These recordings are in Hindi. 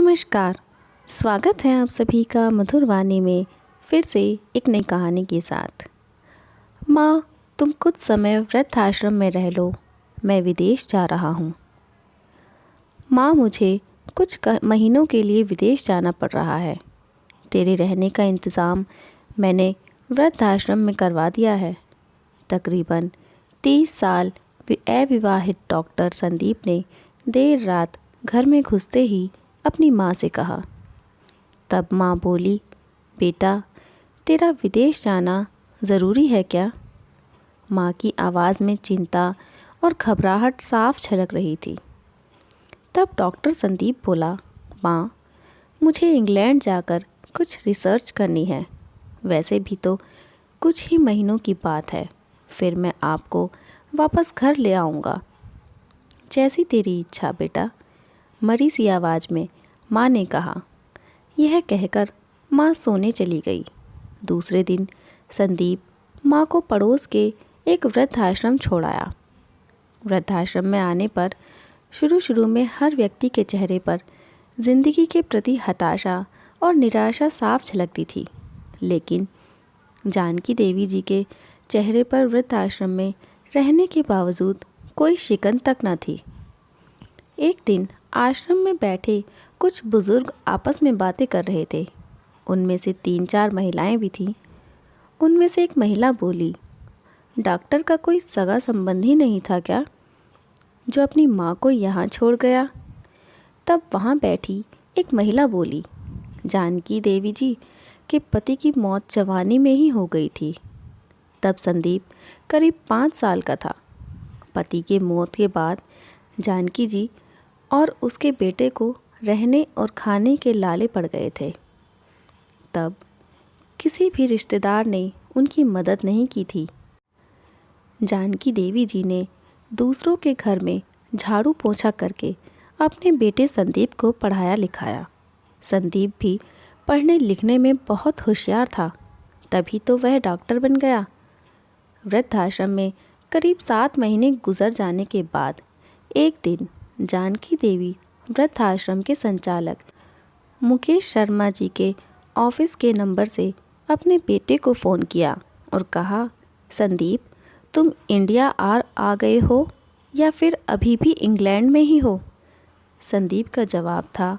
नमस्कार। स्वागत है आप सभी का मधुर वाणी में फिर से एक नई कहानी के साथ। माँ, तुम कुछ समय वृद्धाश्रम में रह लो, मैं विदेश जा रहा हूँ। माँ, मुझे कुछ महीनों के लिए विदेश जाना पड़ रहा है। तेरे रहने का इंतज़ाम मैंने वृद्धाश्रम में करवा दिया है। तकरीबन 30 साल अविवाहित डॉक्टर संदीप ने देर रात घर में घुसते ही अपनी माँ से कहा। तब माँ बोली, बेटा, तेरा विदेश जाना ज़रूरी है क्या? माँ की आवाज़ में चिंता और घबराहट साफ झलक रही थी। तब डॉक्टर संदीप बोला, माँ, मुझे इंग्लैंड जाकर कुछ रिसर्च करनी है। वैसे भी तो कुछ ही महीनों की बात है, फिर मैं आपको वापस घर ले आऊँगा। जैसी तेरी इच्छा बेटा, मरी सी आवाज़ में माँ ने कहा। यह कहकर माँ सोने चली गई। दूसरे दिन संदीप माँ को पड़ोस के एक वृद्धाश्रम छोड़ आया। वृद्धाश्रम में आने पर शुरू में हर व्यक्ति के चेहरे पर जिंदगी के प्रति हताशा और निराशा साफ झलकती थी, लेकिन जानकी देवी जी के चेहरे पर वृद्धाश्रम में रहने के बावजूद कोई शिकन तक न थी। एक दिन आश्रम में बैठे कुछ बुजुर्ग आपस में बातें कर रहे थे। उनमें से 3-4 महिलाएं भी थीं। उनमें से एक महिला बोली, डॉक्टर का कोई सगा संबंधी नहीं था क्या, जो अपनी माँ को यहाँ छोड़ गया? तब वहाँ बैठी एक महिला बोली, जानकी देवी जी के पति की मौत जवानी में ही हो गई थी। तब संदीप करीब 5 साल का था। पति के मौत के बाद जानकी जी और उसके बेटे को रहने और खाने के लाले पड़ गए थे। तब किसी भी रिश्तेदार ने उनकी मदद नहीं की थी। जानकी देवी जी ने दूसरों के घर में झाड़ू पोंछा करके अपने बेटे संदीप को पढ़ाया लिखाया। संदीप भी पढ़ने लिखने में बहुत होशियार था, तभी तो वह डॉक्टर बन गया। वृद्धाश्रम में करीब 7 महीने गुजर जाने के बाद एक दिन जानकी देवी वृद्धाश्रम के संचालक मुकेश शर्मा जी के ऑफिस के नंबर से अपने बेटे को फ़ोन किया और कहा, संदीप, तुम इंडिया आ गए हो या फिर अभी भी इंग्लैंड में ही हो? संदीप का जवाब था,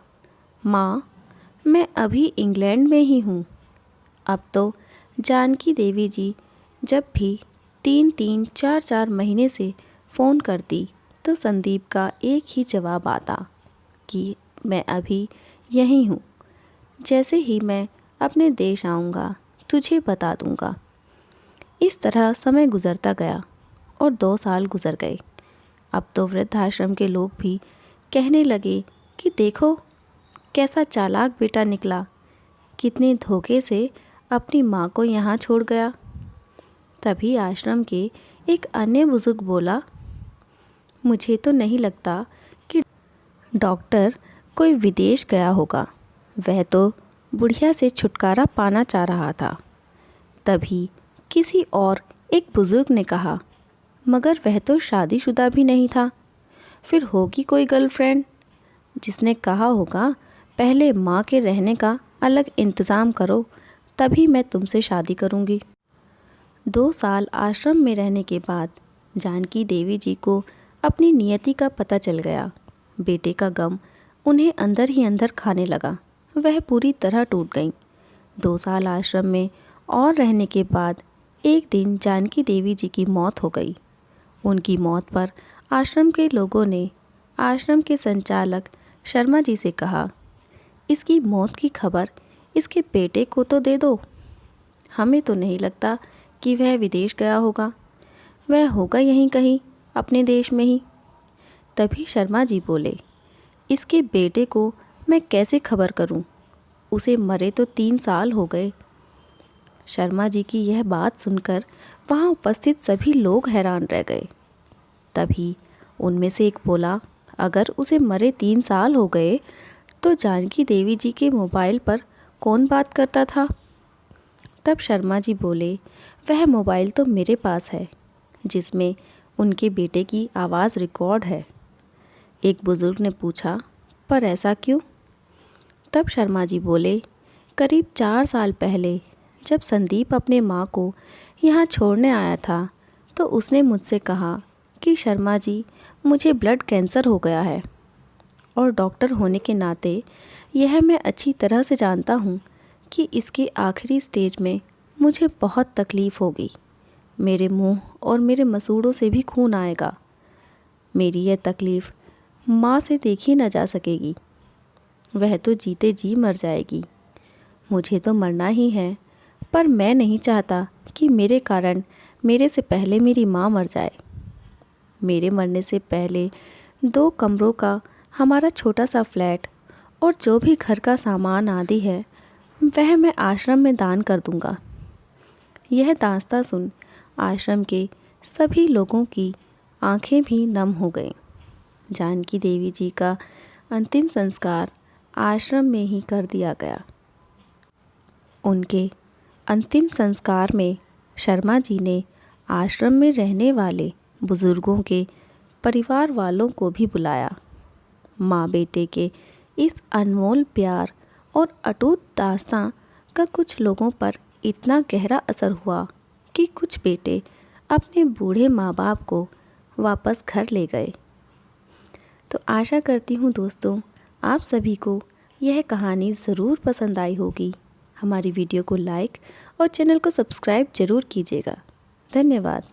माँ, मैं अभी इंग्लैंड में ही हूँ। अब तो जानकी देवी जी जब भी 3-3, 4-4 महीने से फ़ोन करती तो संदीप का एक ही जवाब आता कि मैं अभी यहीं हूँ। जैसे ही मैं अपने देश आऊँगा तुझे बता दूँगा। इस तरह समय गुजरता गया और 2 साल गुजर गए। अब तो वृद्धाश्रम के लोग भी कहने लगे कि देखो कैसा चालाक बेटा निकला, कितने धोखे से अपनी माँ को यहाँ छोड़ गया। तभी आश्रम के एक अन्य बुजुर्ग बोला, मुझे तो नहीं लगता कि डॉक्टर कोई विदेश गया होगा, वह तो बुढ़िया से छुटकारा पाना चाह रहा था। तभी किसी और एक बुजुर्ग ने कहा, मगर वह तो शादीशुदा भी नहीं था, फिर होगी कोई गर्लफ्रेंड जिसने कहा होगा पहले माँ के रहने का अलग इंतज़ाम करो, तभी मैं तुमसे शादी करूँगी। 2 साल आश्रम में रहने के बाद जानकी देवी जी को अपनी नियति का पता चल गया। बेटे का गम उन्हें अंदर ही अंदर खाने लगा। वह पूरी तरह टूट गईं। 2 साल आश्रम में और रहने के बाद एक दिन जानकी देवी जी की मौत हो गई। उनकी मौत पर आश्रम के लोगों ने आश्रम के संचालक शर्मा जी से कहा, इसकी मौत की खबर इसके बेटे को तो दे दो। हमें तो नहीं लगता कि वह विदेश गया होगा, वह होगा यहीं कहीं अपने देश में ही। तभी शर्मा जी बोले, इसके बेटे को मैं कैसे खबर करूं? उसे मरे तो 3 साल हो गए। शर्मा जी की यह बात सुनकर वहां उपस्थित सभी लोग हैरान रह गए। तभी उनमें से एक बोला, अगर उसे मरे 3 साल हो गए तो जानकी देवी जी के मोबाइल पर कौन बात करता था? तब शर्मा जी बोले, वह मोबाइल तो मेरे पास है जिसमें उनके बेटे की आवाज़ रिकॉर्ड है। एक बुज़ुर्ग ने पूछा, पर ऐसा क्यों? तब शर्मा जी बोले, करीब 4 साल पहले जब संदीप अपने माँ को यहाँ छोड़ने आया था तो उसने मुझसे कहा कि शर्मा जी, मुझे ब्लड कैंसर हो गया है और डॉक्टर होने के नाते यह मैं अच्छी तरह से जानता हूँ कि इसके आखिरी स्टेज में मुझे बहुत तकलीफ़ होगी। मेरे मुंह और मेरे मसूड़ों से भी खून आएगा। मेरी यह तकलीफ़ माँ से देखी न जा सकेगी। वह तो जीते जी मर जाएगी। मुझे तो मरना ही है, पर मैं नहीं चाहता कि मेरे कारण मेरे से पहले मेरी माँ मर जाए। मेरे मरने से पहले 2 कमरों का हमारा छोटा सा फ्लैट और जो भी घर का सामान आदि है वह मैं आश्रम में दान कर दूंगा। यह दास्तां सुन आश्रम के सभी लोगों की आंखें भी नम हो गईं। जानकी देवी जी का अंतिम संस्कार आश्रम में ही कर दिया गया। उनके अंतिम संस्कार में शर्मा जी ने आश्रम में रहने वाले बुज़ुर्गों के परिवार वालों को भी बुलाया। माँ बेटे के इस अनमोल प्यार और अटूट दास्तां का कुछ लोगों पर इतना गहरा असर हुआ कि कुछ बेटे अपने बूढ़े माँ बाप को वापस घर ले गए। तो आशा करती हूँ दोस्तों, आप सभी को यह कहानी ज़रूर पसंद आई होगी। हमारी वीडियो को लाइक और चैनल को सब्सक्राइब ज़रूर कीजिएगा। धन्यवाद।